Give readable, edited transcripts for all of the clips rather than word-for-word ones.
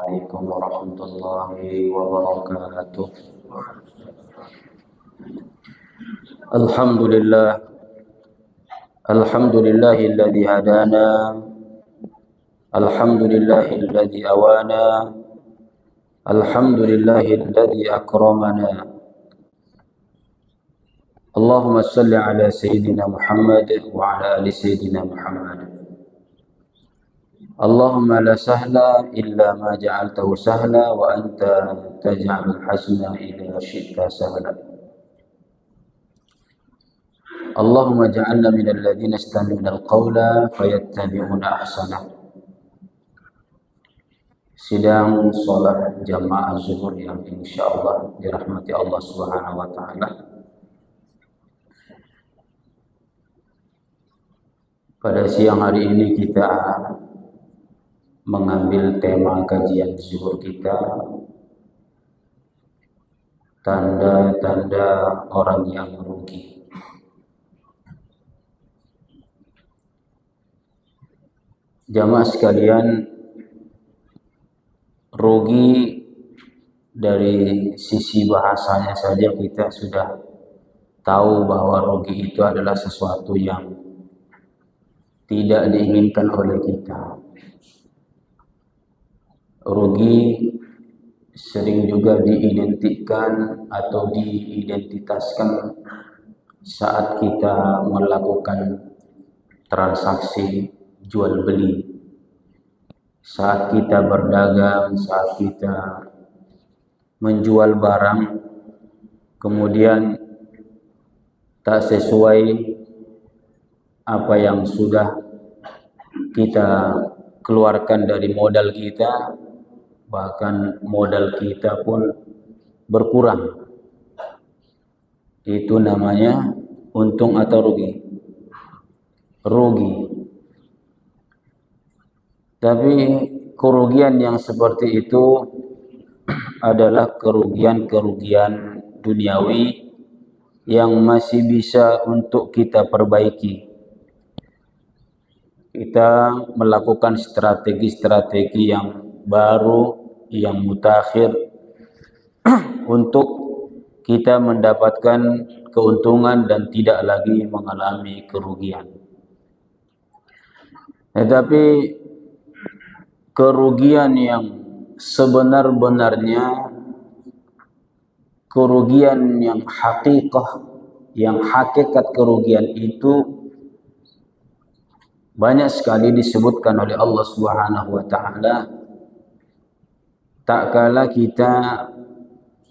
Assalamualaikum warahmatullahi wabarakatuh. Alhamdulillah, alhamdulillahilladzi hadana, alhamdulillahilladzi awana, alhamdulillahilladzi akramana. Allahumma salli ala sayyidina Muhammad wa ala ali sayyidina Muhammad. Allahumma la sahla illa ma ja'altahu sahla wa anta taj'alul hasna idza syi'ta sahla. Allahumma ja'alna minal ladzina yastami'una al-qawla fayattabi'una ahsana. Sidang salat jamaah zuhur yang insyaallah dirahmati Allah Subhanahu wa taala. Pada siang hari ini kita mengambil tema kajian zuhur kita, tanda-tanda orang yang rugi. Jamaah sekalian, rugi dari sisi bahasanya saja kita sudah tahu bahwa rugi itu adalah sesuatu yang tidak diinginkan oleh kita. Rugi sering juga diidentikan atau diidentitaskan saat kita melakukan transaksi jual beli, saat kita berdagang, saat kita menjual barang kemudian tak sesuai apa yang sudah kita keluarkan dari modal kita, bahkan modal kita pun berkurang. Itu namanya untung atau rugi? Rugi. Tapi kerugian yang seperti itu adalah kerugian-kerugian duniawi yang masih bisa untuk kita perbaiki. Kita melakukan strategi-strategi yang baru, yang mutakhir untuk kita mendapatkan keuntungan dan tidak lagi mengalami kerugian. Tetapi kerugian yang sebenar-benarnya, kerugian yang hakikat kerugian itu banyak sekali disebutkan oleh Allah Subhanahu wa taala. Tak kala kita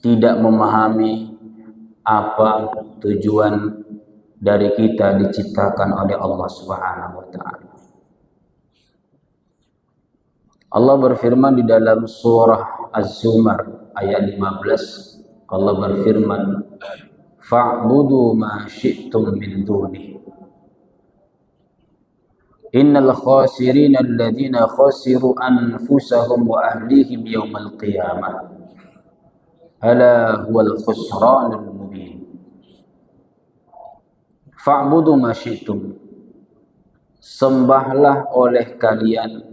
tidak memahami apa tujuan dari kita diciptakan oleh Allah Subhanahu wa taala. Allah berfirman di dalam surah Az-Zumar ayat 15. Allah berfirman, "Fa'budu ma syi'tum min duni. Innal khasirina alladhina khasiru anfusahum wa ahlihim yawmal qiyamah. Ala huwal khusranul mubin." Fa'budu ma syi'tum. Sembahlah oleh kalian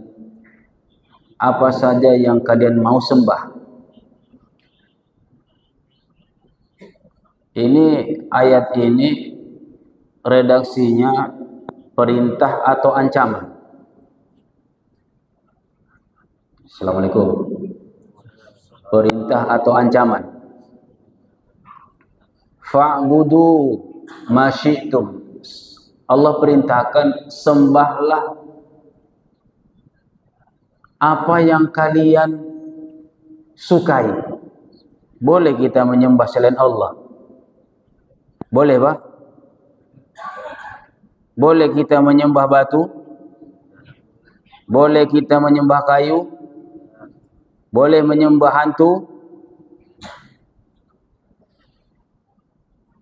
apa saja yang kalian mau sembah. Ini ayat ini redaksinya perintah atau ancaman? Assalamualaikum. Perintah atau ancaman? Fa'budu ma syi'tum. Allah perintahkan sembahlah apa yang kalian sukai. Boleh kita menyembah selain Allah? Boleh, Pak? Boleh kita menyembah batu? Boleh kita menyembah kayu? Boleh menyembah hantu?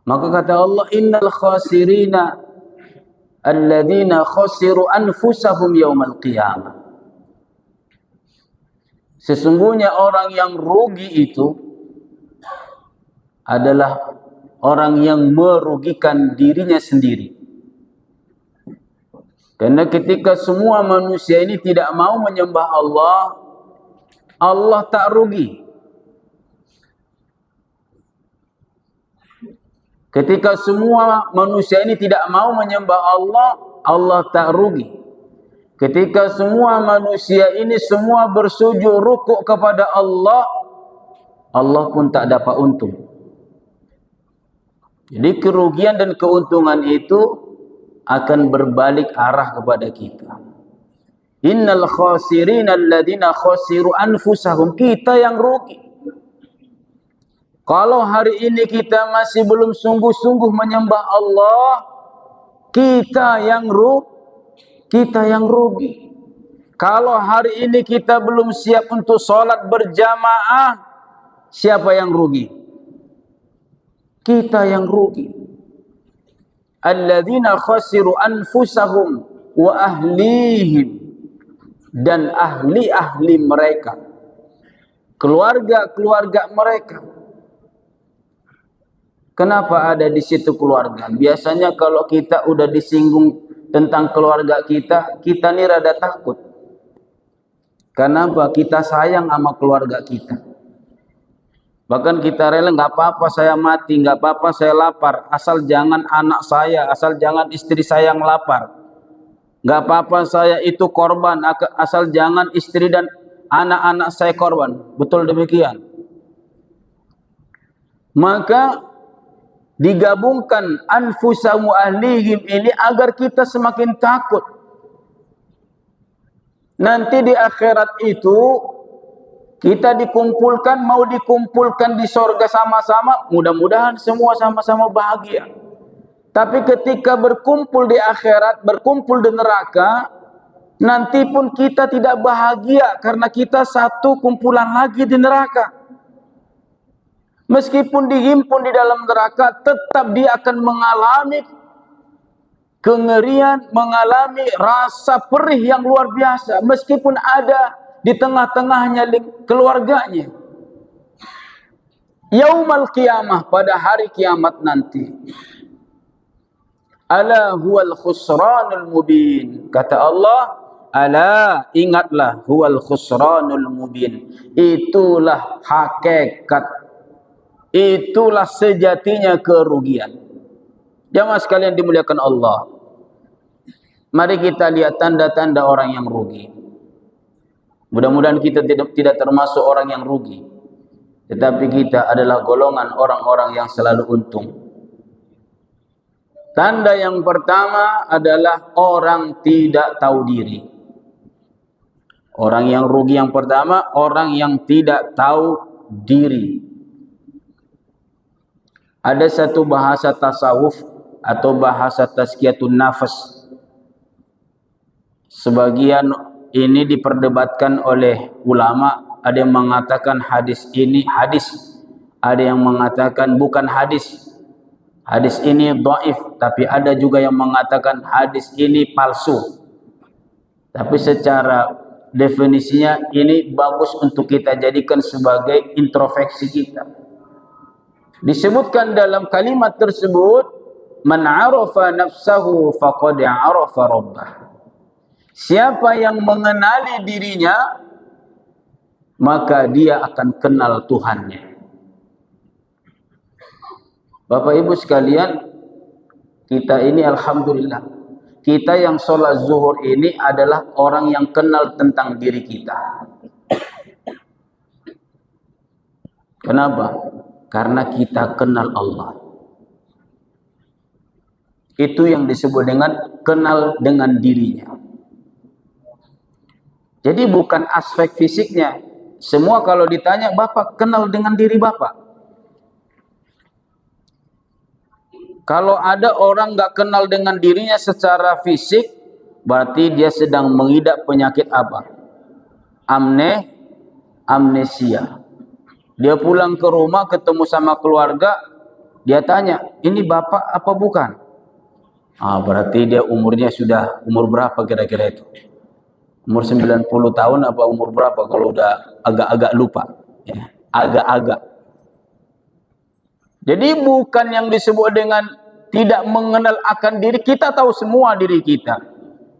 Maka kata Allah, innal khasirina alladzina khasiru anfusahum yawmal qiyamah. Sesungguhnya orang yang rugi itu adalah orang yang merugikan dirinya sendiri. Karena ketika semua manusia ini tidak mau menyembah Allah, Allah tak rugi. Ketika semua manusia ini tidak mau menyembah Allah, Allah tak rugi. Ketika semua manusia ini semua bersujud rukuk kepada Allah, Allah pun tak dapat untung. Jadi kerugian dan keuntungan itu akan berbalik arah kepada kita. Innal khasirina alladhina khasiru anfusahum. Kita yang rugi. Kalau hari ini kita masih belum sungguh-sungguh menyembah Allah, kita yang rugi. Kalau hari ini kita belum siap untuk sholat berjamaah, siapa yang rugi? Kita yang rugi. Alladzina khasiru anfusahum wa ahlihim, dan ahli-ahli mereka, keluarga-keluarga mereka. Kenapa ada di situ keluarga? Biasanya kalau kita udah disinggung tentang keluarga kita, kita ni rada takut. Kenapa? Kita sayang sama keluarga kita. Bahkan kita rela, nggak apa-apa saya mati, nggak apa-apa saya lapar, asal jangan anak saya, asal jangan istri saya yang lapar. Nggak apa-apa saya itu korban, asal jangan istri dan anak-anak saya korban. Betul demikian. Maka digabungkan anfusahum wa ahlihim ini agar kita semakin takut. Nanti di akhirat itu kita dikumpulkan, mau dikumpulkan di sorga sama-sama, mudah-mudahan semua sama-sama bahagia. Tapi ketika berkumpul di akhirat, berkumpul di neraka, nanti pun kita tidak bahagia karena kita satu kumpulan lagi di neraka. Meskipun dihimpun di dalam neraka, tetap dia akan mengalami kengerian, mengalami rasa perih yang luar biasa. Meskipun ada di tengah-tengahnya keluarganya. Yaumal qiyamah, pada hari kiamat nanti. Ala huwal khusranul mubin. Kata Allah, ala, ingatlah, huwal khusranul mubin. Itulah hakikat, itulah sejatinya kerugian. Jamaah sekalian dimuliakan Allah, mari kita lihat tanda-tanda orang yang rugi. Mudah-mudahan kita tidak termasuk orang yang rugi, tetapi kita adalah golongan orang-orang yang selalu untung. Tanda yang pertama adalah orang tidak tahu diri. Orang yang rugi yang pertama, orang yang tidak tahu diri. Ada satu bahasa tasawuf atau bahasa tazkiyatun nafas. Sebagian ini diperdebatkan oleh ulama. Ada yang mengatakan hadis ini hadis, ada yang mengatakan bukan hadis. Hadis ini dhaif, tapi ada juga yang mengatakan hadis ini palsu. Tapi secara definisinya ini bagus untuk kita jadikan sebagai introspeksi kita. Disebutkan dalam kalimat tersebut, man 'arafa nafsahu faqad 'arafa rabbah. Siapa yang mengenali dirinya, maka dia akan kenal Tuhannya. Bapak Ibu sekalian, kita ini alhamdulillah, kita yang sholat zuhur ini adalah orang yang kenal tentang diri kita. Kenapa? Karena kita kenal Allah. Itu yang disebut dengan kenal dengan dirinya. Jadi bukan aspek fisiknya. Semua kalau ditanya, Bapak kenal dengan diri Bapak? Kalau ada orang nggak kenal dengan dirinya secara fisik, berarti dia sedang mengidap penyakit apa? Amnesia. Dia pulang ke rumah, ketemu sama keluarga, dia tanya, ini Bapak apa bukan? Berarti dia umurnya sudah, umur berapa kira-kira itu? Umur 90 tahun apa umur berapa kalau udah agak-agak lupa? Ya, agak-agak. Jadi bukan yang disebut dengan tidak mengenal akan diri, kita tahu semua diri kita.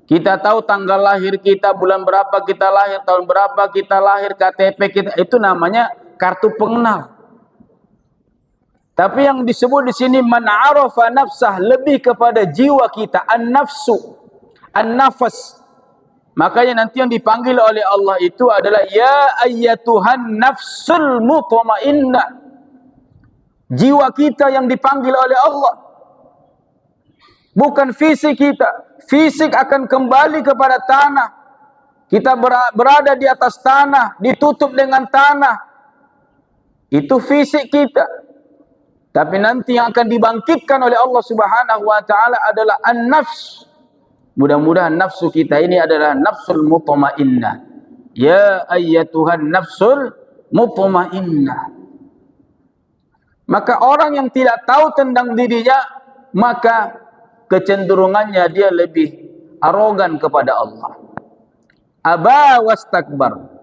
Kita tahu tanggal lahir kita, bulan berapa kita lahir, tahun berapa kita lahir, KTP kita, itu namanya kartu pengenal. Tapi yang disebut di sini man arafa nafsah, lebih kepada jiwa kita, an-nafsu, an-nafas. Makanya nanti yang dipanggil oleh Allah itu adalah ya ayyatuhan nafsul mutmainnah. Jiwa kita yang dipanggil oleh Allah. Bukan fisik kita. Fisik akan kembali kepada tanah. Kita berada di atas tanah, ditutup dengan tanah. Itu fisik kita. Tapi nanti yang akan dibangkitkan oleh Allah Subhanahu wa taala adalah an-nafs. Mudah-mudahan nafsu kita ini adalah nafsul mutmainnah. Ya ayyatuhan nafsul mutmainnah. Maka orang yang tidak tahu tentang dirinya, maka kecenderungannya dia lebih arogan kepada Allah. Aba wastakbar.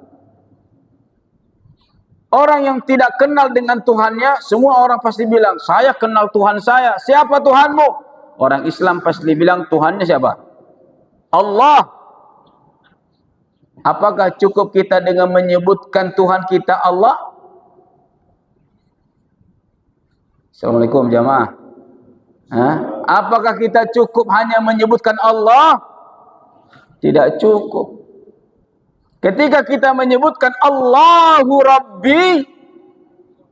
Orang yang tidak kenal dengan Tuhannya, semua orang pasti bilang, saya kenal Tuhan saya. Siapa Tuhanmu? Orang Islam pasti bilang, Tuhannya siapa? Allah. Apakah cukup kita dengan menyebutkan Tuhan kita Allah? Assalamualaikum jamaah. Apakah kita cukup hanya menyebutkan Allah? Tidak cukup. Ketika kita menyebutkan Allahu Rabbi,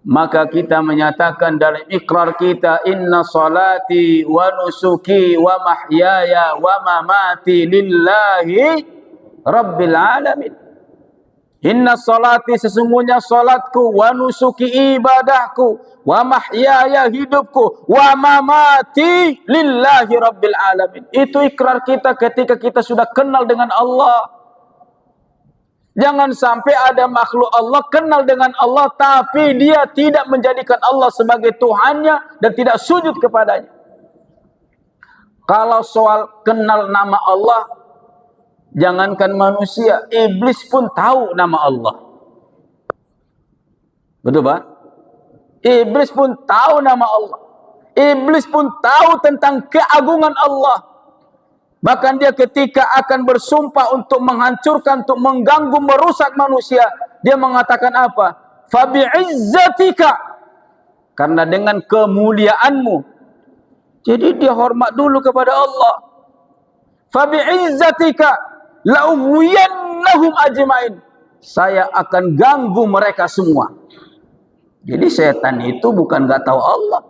maka kita menyatakan dalam ikrar kita, inna salati wa nusuki wa mahyaya wa mamati lillahi rabbil alamin. Inna salati, sesungguhnya salatku, wa nusuki ibadahku, wa mahyaya hidupku, wa mamati lillahi rabbil alamin. Itu ikrar kita ketika kita sudah kenal dengan Allah. Jangan sampai ada makhluk Allah kenal dengan Allah tapi dia tidak menjadikan Allah sebagai Tuhannya dan tidak sujud kepadanya. Kalau soal kenal nama Allah, jangankan manusia, iblis pun tahu nama Allah. Betul Pak? Iblis pun tahu nama Allah. Iblis pun tahu tentang keagungan Allah. Bahkan dia ketika akan bersumpah untuk menghancurkan, untuk mengganggu, merusak manusia, dia mengatakan apa? Fabi'izzatika, karena dengan kemuliaanmu. Jadi dia hormat dulu kepada Allah. Fabi'izzatika la'ughwiyannahum ajma'in, saya akan ganggu mereka semua. Jadi setan itu bukan gak tahu Allah.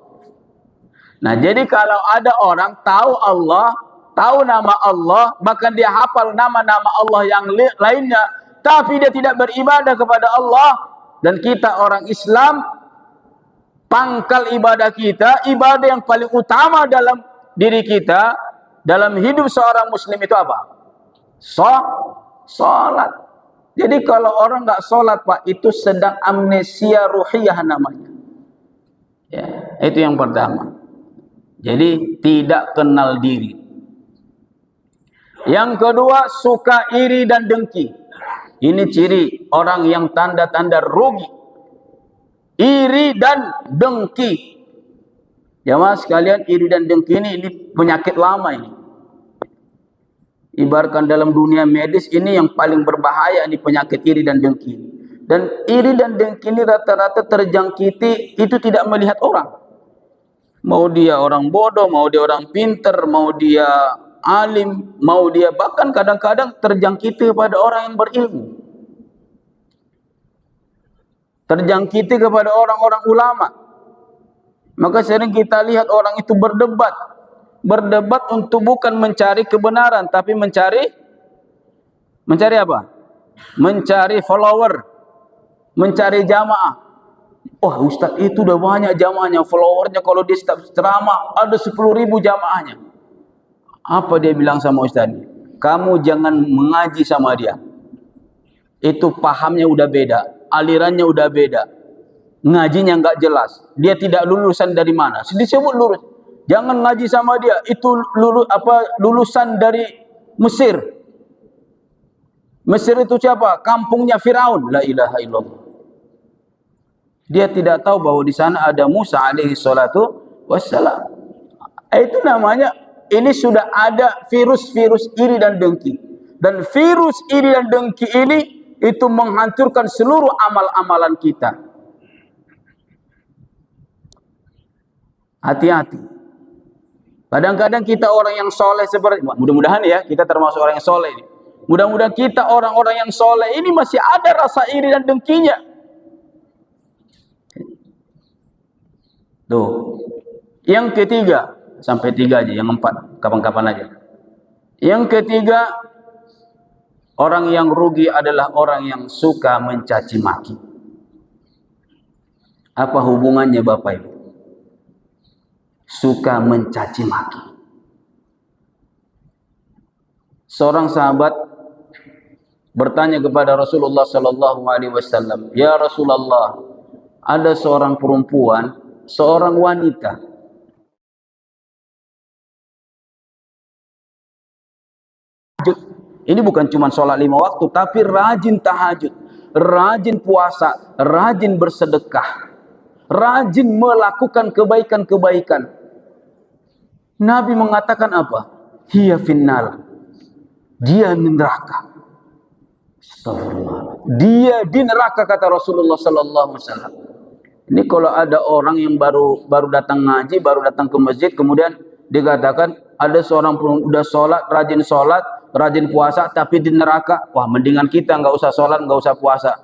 Nah jadi kalau ada orang tahu Allah, tahu nama Allah, bahkan dia hafal nama-nama Allah yang lainnya, tapi dia tidak beribadah kepada Allah, dan kita orang Islam, pangkal ibadah kita, ibadah yang paling utama dalam diri kita, dalam hidup seorang muslim itu apa? Salat. Jadi kalau orang nggak salat Pak, itu sedang amnesia ruhiyah namanya. Ya, itu yang pertama. Jadi tidak kenal diri. Yang kedua, suka iri dan dengki. Ini ciri orang yang tanda-tanda rugi. Iri dan dengki. Jamaah sekalian, iri dan dengki ini penyakit lama ini. Ibaratkan dalam dunia medis ini yang paling berbahaya ini penyakit iri dan dengki. Dan iri dan dengki ini rata-rata terjangkiti itu tidak melihat orang. Mau dia orang bodoh, mau dia orang pinter, mau dia alim, mau dia bahkan kadang-kadang terjangkiti kepada orang yang berilmu. Terjangkiti kepada orang-orang ulama. Maka sering kita lihat orang itu berdebat. Berdebat untuk bukan mencari kebenaran, tapi mencari apa? Mencari follower, mencari jamaah. Wah, Ustaz itu udah banyak jamaahnya, followernya kalau dia ceramah ada 10.000 jamaahnya. Apa dia bilang sama Ustaz? Kamu jangan mengaji sama dia. Itu pahamnya udah beda, alirannya udah beda, ngajinya nggak jelas. Dia tidak lulusan dari mana? Disebut lulus. Jangan ngaji sama dia. Itu lulusan dari Mesir. Mesir itu siapa? Kampungnya Firaun. La ilaha illallah. Dia tidak tahu bahwa di sana ada Musa alaihi salatu wassalam. Itu namanya ini sudah ada virus-virus iri dan dengki. Dan virus iri dan dengki ini itu menghancurkan seluruh amal-amalan kita. Hati-hati. Kadang-kadang kita orang yang soleh seperti, mudah-mudahan ya kita termasuk orang yang soleh ini. Mudah-mudahan kita orang-orang yang soleh ini masih ada rasa iri dan dengkinya. Tuh. Yang ketiga, sampai 3 aja, yang 4 kapan-kapan aja. Yang ketiga, orang yang rugi adalah orang yang suka mencaci maki. Apa hubungannya Bapak Ibu? Suka mencaci maki. Seorang sahabat bertanya kepada Rasulullah sallallahu alaihi wasallam, "Ya Rasulullah, ada seorang perempuan, seorang wanita ini bukan cuma sholat 5 waktu, tapi rajin tahajud, rajin puasa, rajin bersedekah, rajin melakukan kebaikan-kebaikan." Nabi mengatakan apa? Hiya finnar. Dia di neraka. Astagfirullah. Dia di neraka, kata Rasulullah sallallahu alaihi wasallam. Ini kalau ada orang yang baru datang ngaji, baru datang ke masjid, kemudian dikatakan ada seorang udah sholat, rajin puasa, tapi di neraka. Wah, mendingan kita nggak usah sholat, nggak usah puasa.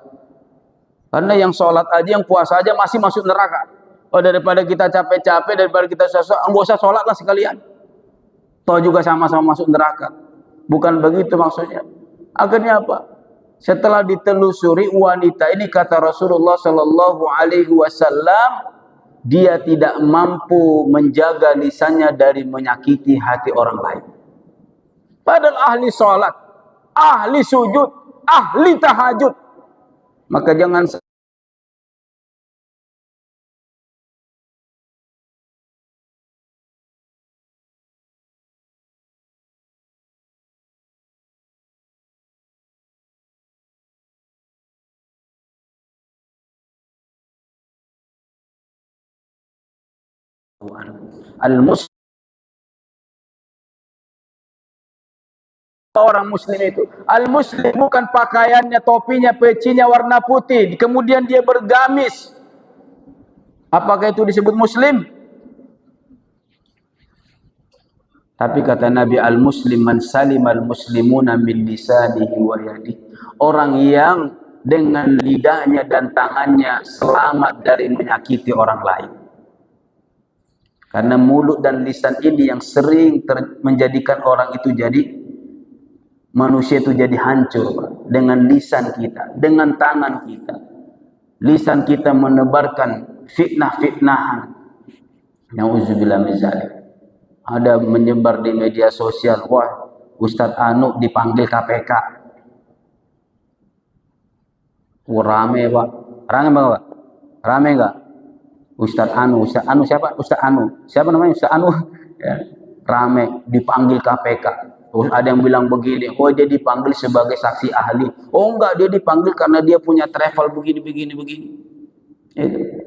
Karena yang sholat aja, yang puasa aja masih masuk neraka. Oh, daripada kita capek-capek, daripada kita susah, nggak usah sholat lah sekalian. Toh juga sama-sama masuk neraka. Bukan begitu maksudnya. Akhirnya apa? Setelah ditelusuri wanita ini, kata Rasulullah sallallahu alaihi wasallam, dia tidak mampu menjaga lisannya dari menyakiti hati orang lain. Padahal ahli sholat, ahli sujud, ahli tahajud. Maka jangan al-muslim, orang muslim itu al-muslim bukan pakaiannya, topinya, pecinya warna putih, kemudian dia bergamis. Apakah itu disebut muslim? Tapi kata Nabi, al-muslim man salimal muslimuna min lisanihi wa yadihi. Orang yang dengan lidahnya dan tangannya selamat dari menyakiti orang lain. Karena mulut dan lisan ini yang sering menjadikan orang itu jadi, manusia itu jadi hancur, Pak. Dengan lisan kita, dengan tangan kita. Lisan kita menebarkan fitnah-fitnahan. Nauzubillah min dzalik. Ada menyebar di media sosial, wah, Ustadz Anu dipanggil KPK. Rame, Pak. Rame, Pak. Rame enggak? Ustadz Anu siapa? Ustadz Anu. Siapa namanya? Ustadz Anu. Ya. Rame, dipanggil KPK. Terus ada yang bilang begini, oh dia dipanggil sebagai saksi ahli. Oh enggak, dia dipanggil karena dia punya travel begini.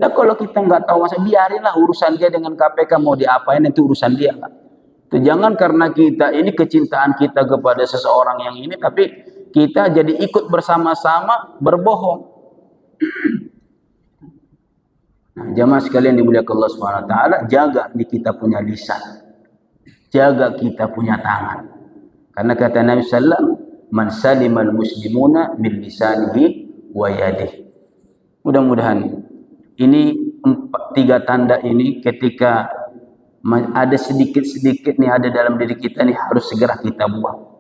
Nah kalau kita nggak tahu, masa biarinlah urusan dia dengan KPK, mau diapain itu urusan dia. Itu jangan karena kita ini kecintaan kita kepada seseorang yang ini, tapi kita jadi ikut bersama-sama berbohong. Nah, jamaah sekalian dimuliakan Allah Subhanahu wa taala, jaga di kita punya lisan. Jaga kita punya tangan. Karena kata Nabi sallallahu alaihi wasallam, "Man salimal muslimuna min lisanihi wa yadihi." Mudah-mudahan ini 3 tanda ini ketika ada sedikit-sedikit nih ada dalam diri kita nih harus segera kita buang.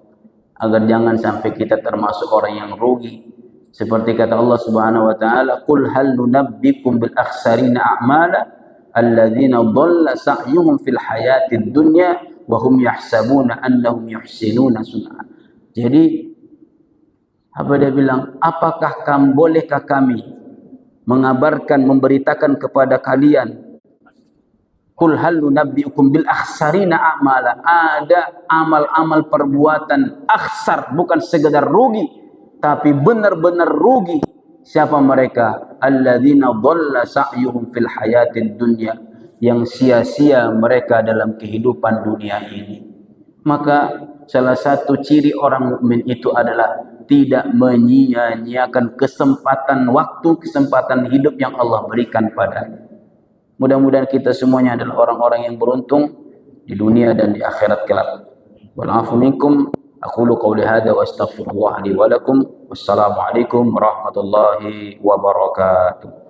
Agar jangan sampai kita termasuk orang yang rugi. Seperti kata Allah Subhanahu wa taala, "Qul hal nunabbikum bil akhsarina a'mala alladzina dhalla sa'yuhum fil hayatid dunya wa hum yahsabuna annahum yuhsinuna sun'a." Jadi apa dia bilang? Apakah bolehkah kami mengabarkan, memberitakan kepada kalian, qul hal nunabbiukum bil akhsarina a'mala, ada amal-amal perbuatan akhsar, bukan sekedar rugi tapi benar-benar rugi. Siapa mereka? Alladzina dhalla sa'yuhum fil hayatid dunya, yang sia-sia mereka dalam kehidupan dunia ini. Maka salah satu ciri orang mukmin itu adalah tidak menyia-nyiakan kesempatan waktu, kesempatan hidup yang Allah berikan padanya. Mudah-mudahan kita semuanya adalah orang-orang yang beruntung di dunia dan di akhirat kelak. Wal-'afu minkum. Aqulu qawli hadza wa astaghfirullah li wa lakum. Wassalamu alaikum warahmatullahi wabarakatuh.